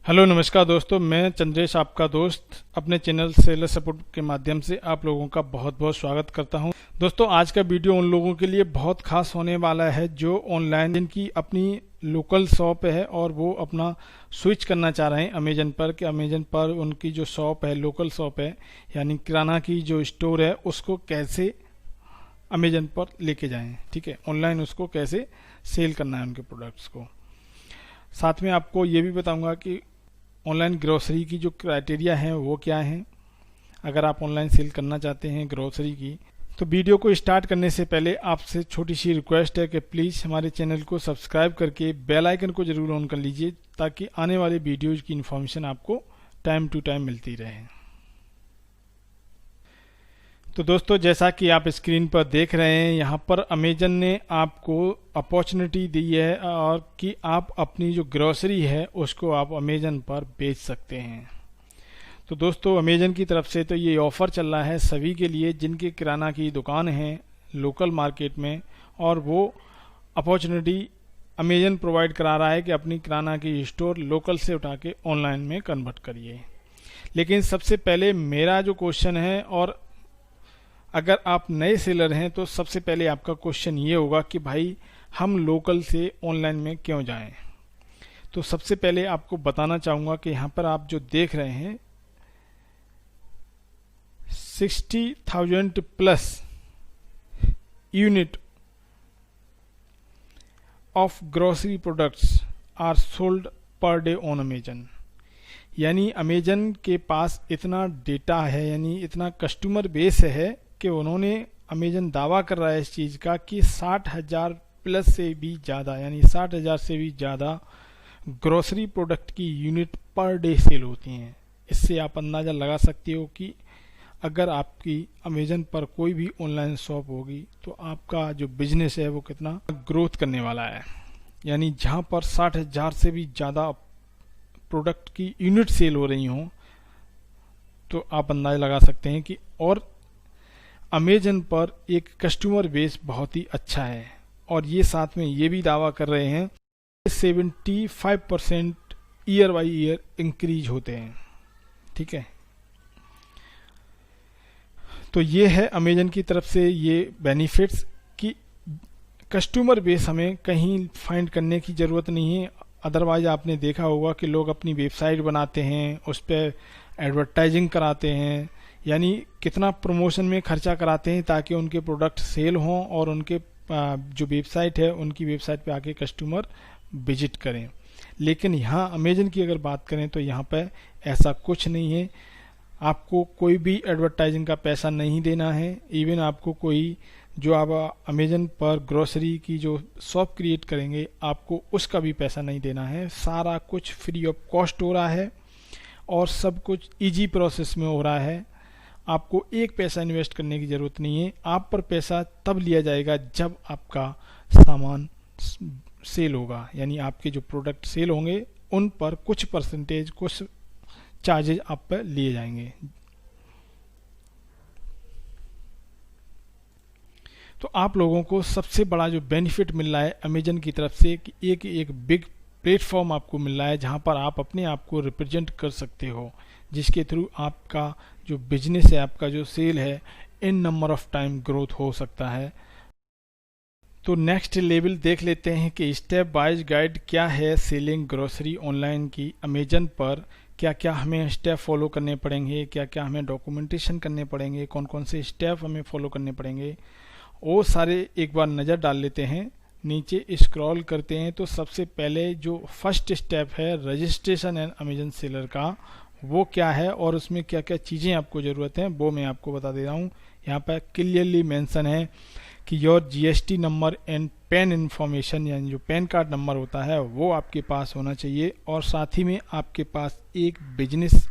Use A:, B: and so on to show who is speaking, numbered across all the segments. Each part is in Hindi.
A: हेलो नमस्कार दोस्तों, मैं चंद्रेश आपका दोस्त अपने चैनल सेलर सपोर्ट के माध्यम से आप लोगों का बहुत बहुत स्वागत करता हूं। दोस्तों, आज का वीडियो उन लोगों के लिए बहुत खास होने वाला है जो ऑनलाइन जिनकी अपनी लोकल शॉप है और वो अपना स्विच करना चाह रहे हैं अमेजन पर कि अमेजन पर उनकी जो शॉप है, लोकल शॉप है, यानी किराना की जो स्टोर है, उसको कैसे अमेजन पर लेके जाएं। ठीक है, ऑनलाइन उसको कैसे सेल करना है उनके प्रोडक्ट्स को। साथ में आपको ये भी बताऊंगा कि ऑनलाइन ग्रोसरी की जो क्राइटेरिया हैं वो क्या हैं, अगर आप ऑनलाइन सेल करना चाहते हैं ग्रोसरी की। तो वीडियो को स्टार्ट करने से पहले आपसे छोटी सी रिक्वेस्ट है कि प्लीज़ हमारे चैनल को सब्सक्राइब करके बेल आइकन को ज़रूर ऑन कर लीजिए ताकि आने वाले वीडियोज़ की इन्फॉर्मेशन आपको टाइम टू टाइम मिलती रहे। तो दोस्तों, जैसा कि आप स्क्रीन पर देख रहे हैं, यहाँ पर अमेजन ने आपको अपॉर्चुनिटी दी है और कि आप अपनी जो ग्रोसरी है उसको आप अमेजन पर बेच सकते हैं। तो दोस्तों, अमेजन की तरफ से तो ये ऑफ़र चल रहा है सभी के लिए जिनके किराना की दुकान है लोकल मार्केट में, और वो अपॉर्चुनिटी अमेजन प्रोवाइड करा रहा है कि अपनी किराना की स्टोर लोकल से उठा के ऑनलाइन में कन्वर्ट करिए। लेकिन सबसे पहले मेरा जो क्वेश्चन है, और अगर आप नए सेलर हैं तो सबसे पहले आपका क्वेश्चन ये होगा कि भाई हम लोकल से ऑनलाइन में क्यों जाएं। तो सबसे पहले आपको बताना चाहूँगा कि यहाँ पर आप जो देख रहे हैं 60,000 plus unit of grocery products are sold per day on Amazon. यानी अमेजन के पास इतना डेटा है, यानी इतना कस्टमर बेस है कि उन्होंने अमेजन दावा कर रहा है इस चीज़ का कि 60,000 प्लस से भी ज़्यादा, यानी 60,000 से भी ज़्यादा ग्रोसरी प्रोडक्ट की यूनिट पर डे सेल होती हैं। इससे आप अंदाज़ा लगा सकते हो कि अगर आपकी अमेजन पर कोई भी ऑनलाइन शॉप होगी तो आपका जो बिजनेस है वो कितना ग्रोथ करने वाला है। यानी जहाँ पर 60,000 से भी ज़्यादा प्रोडक्ट की यूनिट सेल हो रही हों तो आप अंदाज़ा लगा सकते हैं कि और अमेजन पर एक कस्टमर बेस बहुत ही अच्छा है। और ये साथ में ये भी दावा कर रहे हैं 75% ईयर बाई ईयर इंक्रीज होते हैं। ठीक है, तो ये है अमेजन की तरफ से ये बेनिफिट्स कि कस्टमर बेस हमें कहीं फाइंड करने की ज़रूरत नहीं है। अदरवाइज आपने देखा होगा कि लोग अपनी वेबसाइट बनाते हैं, उस पर एडवर्टाइजिंग कराते हैं, यानी कितना प्रमोशन में खर्चा कराते हैं ताकि उनके प्रोडक्ट सेल हों और उनके जो वेबसाइट है उनकी वेबसाइट पे आके कस्टमर विजिट करें। लेकिन यहाँ अमेजन की अगर बात करें तो यहाँ पे ऐसा कुछ नहीं है। आपको कोई भी एडवर्टाइजिंग का पैसा नहीं देना है। इवन आपको कोई जो आप अमेजन पर ग्रोसरी की जो शॉप क्रिएट करेंगे आपको उसका भी पैसा नहीं देना है। सारा कुछ फ्री ऑफ कॉस्ट हो रहा है और सब कुछ ईजी प्रोसेस में हो रहा है। आपको एक पैसा इन्वेस्ट करने की ज़रूरत नहीं है। आप पर पैसा तब लिया जाएगा जब आपका सामान सेल होगा, यानी आपके जो प्रोडक्ट सेल होंगे उन पर कुछ परसेंटेज, कुछ चार्जेज आप पर लिए जाएंगे। तो आप लोगों को सबसे बड़ा जो बेनिफिट मिल रहा है अमेजन की तरफ से कि एक बिग प्लेटफॉर्म आपको मिल रहा है जहां पर आप अपने आप को रिप्रेजेंट कर सकते हो, जिसके थ्रू आपका जो बिजनेस है, आपका जो सेल है, इन नंबर ऑफ टाइम ग्रोथ हो सकता है। तो नेक्स्ट लेवल देख लेते हैं कि स्टेप वाइज गाइड क्या है सेलिंग ग्रोसरी ऑनलाइन की अमेजन पर। क्या क्या हमें स्टेप फॉलो करने पड़ेंगे, क्या क्या हमें डॉक्यूमेंटेशन करने पड़ेंगे, कौन कौन से स्टेप हमें फॉलो करने पड़ेंगे, वो सारे एक बार नज़र डाल लेते हैं। नीचे स्क्रॉल करते हैं तो सबसे पहले जो फर्स्ट स्टेप है रजिस्ट्रेशन एंड अमेजन सेलर का, वो क्या है और उसमें क्या क्या चीज़ें आपको ज़रूरत है वो मैं आपको बता दे रहा हूँ। यहाँ पर क्लियरली मेंशन है कि your GST number and pan information, यानी जो पैन कार्ड नंबर होता है वो आपके पास होना चाहिए, और साथ ही में आपके पास एक बिजनेस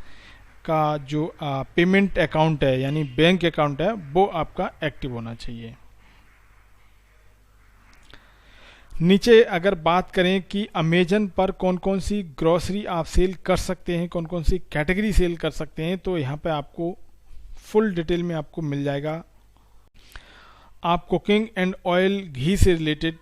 A: का जो पेमेंट अकाउंट है, यानी बैंक अकाउंट है, वो आपका एक्टिव होना चाहिए। नीचे अगर बात करें कि अमेजन पर कौन कौन सी ग्रोसरी आप सेल कर सकते हैं, कौन कौन सी कैटेगरी सेल कर सकते हैं, तो यहाँ पे आपको फुल डिटेल में आपको मिल जाएगा। आप कुकिंग एंड ऑयल, घी से रिलेटेड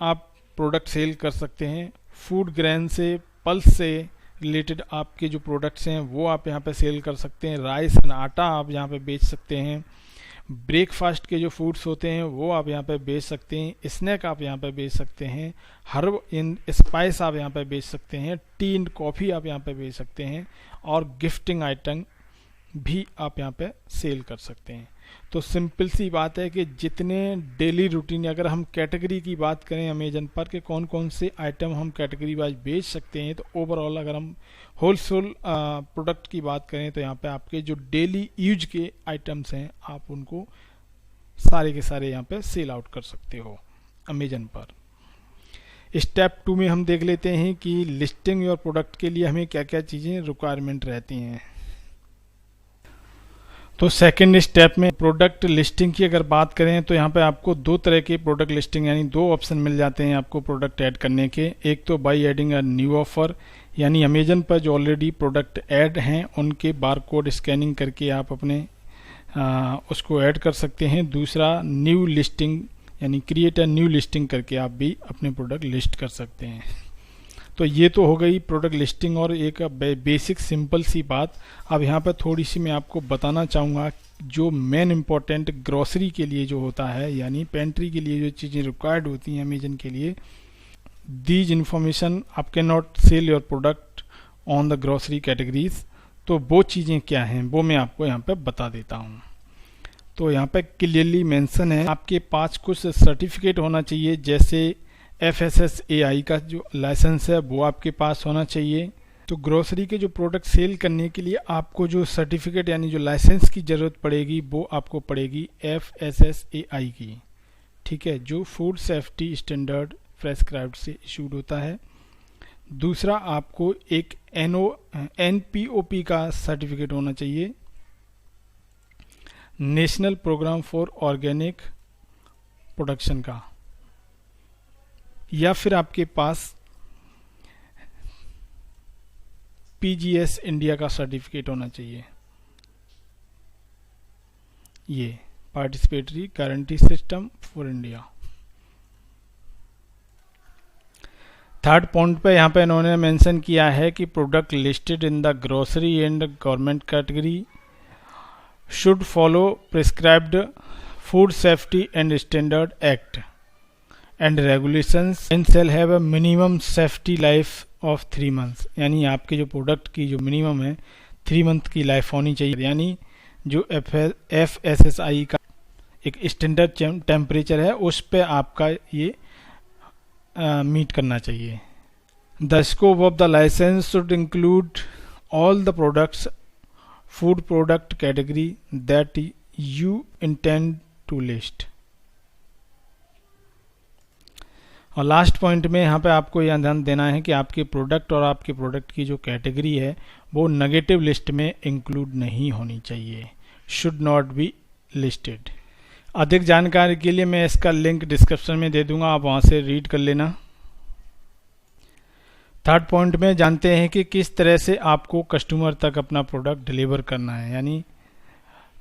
A: आप प्रोडक्ट सेल कर सकते हैं। फूड ग्रेन से, पल्स से, रिलेटेड आपके जो प्रोडक्ट्स हैं वो आप यहाँ पे सेल कर सकते हैं। राइस एंड आटा आप यहाँ पे बेच सकते हैं। ब्रेकफास्ट के जो फूड्स होते हैं वो आप यहाँ पे बेच सकते हैं। स्नैक आप यहाँ पे बेच सकते हैं। हर्ब इन स्पाइस आप यहाँ पे बेच सकते हैं। टी एंड कॉफ़ी आप यहाँ पे बेच सकते हैं। और गिफ्टिंग आइटम भी आप यहाँ पे सेल कर सकते हैं। तो सिंपल सी बात है कि जितने डेली रूटीन, अगर हम कैटेगरी की बात करें अमेजन पर कि कौन कौन से आइटम हम कैटेगरी वाइज बेच सकते हैं, तो ओवरऑल अगर हम होलसेल प्रोडक्ट की बात करें तो यहाँ पे आपके जो डेली यूज के आइटम्स हैं आप उनको सारे के सारे यहाँ पे सेल आउट कर सकते हो अमेजन पर। स्टेप 2 में हम देख लेते हैं कि लिस्टिंग योर प्रोडक्ट के लिए हमें क्या क्या चीज़ें रिक्वायरमेंट रहती हैं। तो सेकंड स्टेप में प्रोडक्ट लिस्टिंग की अगर बात करें तो यहाँ पे आपको दो तरह के प्रोडक्ट लिस्टिंग यानी दो ऑप्शन मिल जाते हैं आपको प्रोडक्ट ऐड करने के। एक तो by adding a new offer, यानी अमेजन पर जो ऑलरेडी प्रोडक्ट ऐड हैं उनके बारकोड स्कैनिंग करके आप अपने उसको ऐड कर सकते हैं। दूसरा न्यू लिस्टिंग यानी क्रिएट अ न्यू लिस्टिंग करके आप भी अपने प्रोडक्ट लिस्ट कर सकते हैं। तो ये तो हो गई प्रोडक्ट लिस्टिंग और एक बेसिक सिंपल सी बात। अब यहाँ पर थोड़ी सी मैं आपको बताना चाहूँगा जो मेन इम्पॉर्टेंट ग्रॉसरी के लिए जो होता है, यानी पेंट्री के लिए जो चीज़ें रिक्वायर्ड होती हैं अमेजन के लिए। दीज इन्फॉर्मेशन आप can not sell your product on the grocery categories. तो वो चीज़ें क्या हैं वो मैं आपको यहाँ पे बता देता हूँ। तो यहाँ पे क्लियरली मेंशन है आपके पास कुछ सर्टिफिकेट होना चाहिए, जैसे FSSAI का जो लाइसेंस है वो आपके पास होना चाहिए। तो ग्रोसरी के जो प्रोडक्ट सेल करने के लिए आपको जो सर्टिफिकेट यानी जो लाइसेंस की ज़रूरत पड़ेगी वो आपको पड़ेगी FSSAI की, ठीक है, जो फूड सेफ्टी स्टैंडर्ड प्रेस्क्राइब्ड से इशूड होता है। दूसरा आपको एक NPOP का सर्टिफिकेट होना चाहिए, national program for organic production का, या फिर आपके पास PGS इंडिया का सर्टिफिकेट होना चाहिए, ये participatory guarantee system for India. Third point पे यहाँ पे इन्होंने मेंशन किया है कि product listed in the grocery and government category should follow prescribed food safety and standard act and regulations and shall have a minimum safety life of 3 months। यानी आपके जो प्रोडक्ट की जो मिनिमम है 3 month की लाइफ होनी चाहिए, यानी जो FSSAI का एक स्टैंडर्ड टेम्परेचर है उस पे आपका ये मीट करना चाहिए। The scope of the licence should include all the products food product category that you intend to list. और लास्ट पॉइंट में यहाँ पे आपको यह ध्यान देना है कि आपके प्रोडक्ट और आपके प्रोडक्ट की जो कैटेगरी है वो नेगेटिव लिस्ट में इंक्लूड नहीं होनी चाहिए, शुड नॉट बी लिस्टेड। अधिक जानकारी के लिए मैं इसका लिंक डिस्क्रिप्शन में दे दूंगा, आप वहाँ से रीड कर लेना। थर्ड पॉइंट में जानते हैं कि किस तरह से आपको कस्टमर तक अपना प्रोडक्ट डिलीवर करना है, यानी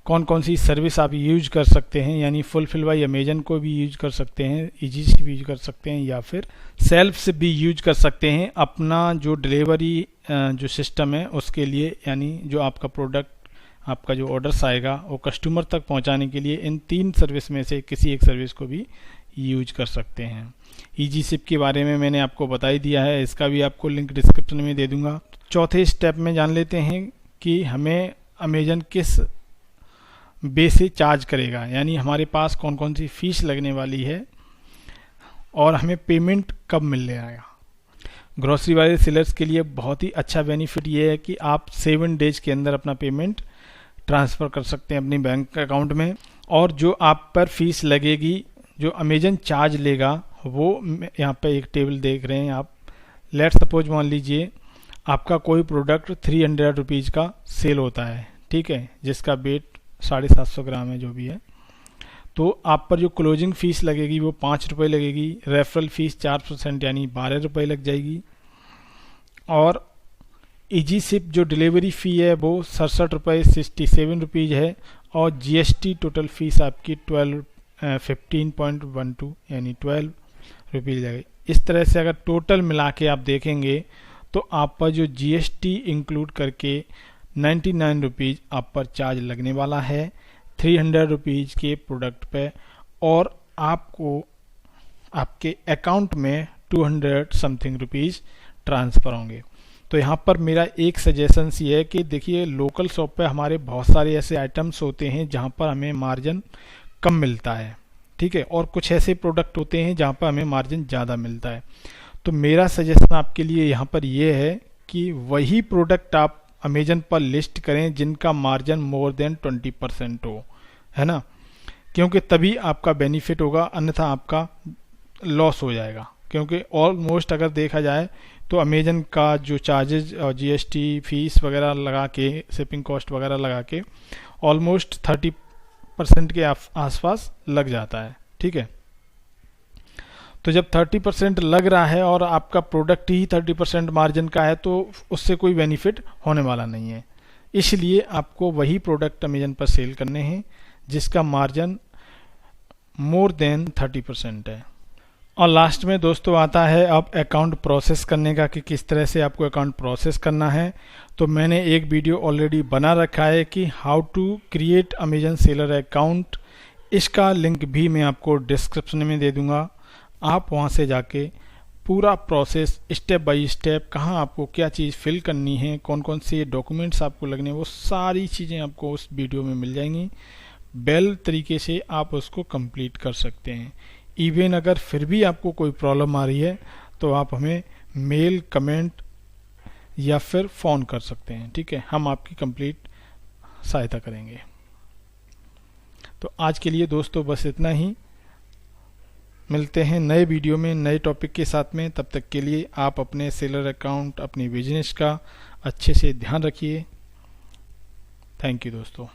A: कौन कौन सी सर्विस आप यूज कर सकते हैं, यानी फुलफिल बाय अमेजन को भी यूज कर सकते हैं, ईजी से भी यूज कर सकते हैं, या फिर सेल्फ से भी यूज कर सकते हैं अपना जो डिलीवरी जो सिस्टम है उसके लिए, यानी जो आपका प्रोडक्ट आपका जो ऑर्डर्स आएगा वो कस्टमर तक पहुंचाने के लिए इन 3 सर्विस में से किसी एक सर्विस को भी यूज कर सकते हैं। ईजी शिप के बारे में मैंने आपको बता ही दिया है, इसका भी आपको लिंक डिस्क्रिप्शन में दे दूंगा। चौथे स्टेप में जान लेते हैं कि हमें अमेजन किस बे से चार्ज करेगा, यानी हमारे पास कौन कौन सी फीस लगने वाली है और हमें पेमेंट कब मिलने आएगा। ग्रोसरी वाले सेलर्स के लिए बहुत ही अच्छा बेनिफिट ये है कि आप 7 days के अंदर अपना पेमेंट ट्रांसफ़र कर सकते हैं अपनी बैंक अकाउंट में, और जो आप पर फीस लगेगी, जो अमेजन चार्ज लेगा, वो यहाँ पे एक टेबल देख रहे हैं आप। लेट सपोज मान लीजिए आपका कोई प्रोडक्ट 300 रुपीज़ का सेल होता है, ठीक है, जिसका वेट 750 ग्राम है जो भी है, तो आप पर जो क्लोजिंग फीस लगेगी वो 5 रुपये लगेगी, रेफरल फीस 4% यानी 12 रुपये लग जाएगी, और ईजी शिप जो डिलीवरी फ़ी है वो 67 रुपये 67 रुपीज़ है, और GST टोटल फीस आपकी 15.12 यानी 12 रुपीज़ लगेगी। इस तरह से अगर टोटल मिला के आप देखेंगे तो आप पर जो GST इंक्लूड करके 99 रुपीज़ आप पर चार्ज लगने वाला है 300 रुपीज़ के प्रोडक्ट पे, और आपको आपके अकाउंट में 200 समथिंग रुपीज़ ट्रांसफ़र होंगे। तो यहाँ पर मेरा एक सजेशन ये है कि देखिए, लोकल शॉप पे हमारे बहुत सारे ऐसे आइटम्स होते हैं जहाँ पर हमें मार्जिन कम मिलता है, ठीक है, और कुछ ऐसे प्रोडक्ट होते हैं जहाँ पर हमें मार्जिन ज़्यादा मिलता है। तो मेरा सजेशन आपके लिए यहाँ पर ये है कि वही प्रोडक्ट आप अमेजन पर लिस्ट करें जिनका मार्जिन मोर देन 20% हो, है ना, क्योंकि तभी आपका बेनिफिट होगा, अन्यथा आपका लॉस हो जाएगा। क्योंकि ऑलमोस्ट अगर देखा जाए तो अमेजन का जो चार्जेज और GST फीस वगैरह लगा के, शिपिंग कॉस्ट वगैरह लगा के ऑलमोस्ट 30% के आसपास लग जाता है, ठीक है। तो जब 30% लग रहा है और आपका प्रोडक्ट ही 30% मार्जिन का है, तो उससे कोई बेनिफिट होने वाला नहीं है। इसलिए आपको वही प्रोडक्ट अमेजन पर सेल करने हैं जिसका मार्जिन मोर देन 30% है। और लास्ट में दोस्तों आता है अब अकाउंट प्रोसेस करने का, कि किस तरह से आपको अकाउंट प्रोसेस करना है। तो मैंने एक वीडियो ऑलरेडी बना रखा है कि how to create Amazon seller account, इसका लिंक भी मैं आपको डिस्क्रिप्शन में दे दूंगा। आप वहां से जाके पूरा प्रोसेस स्टेप बाय स्टेप, कहाँ आपको क्या चीज़ फिल करनी है, कौन कौन से डॉक्यूमेंट्स आपको लगने, वो सारी चीज़ें आपको उस वीडियो में मिल जाएंगी। बेल तरीके से आप उसको कंप्लीट कर सकते हैं। इवन अगर फिर भी आपको कोई प्रॉब्लम आ रही है तो आप हमें मेल, कमेंट या फिर फ़ोन कर सकते हैं, ठीक है, हम आपकी कंप्लीट सहायता करेंगे। तो आज के लिए दोस्तों बस इतना ही, मिलते हैं नए वीडियो में नए टॉपिक के साथ में। तब तक के लिए आप अपने सेलर अकाउंट, अपनी बिजनेस का अच्छे से ध्यान रखिए। थैंक यू दोस्तों।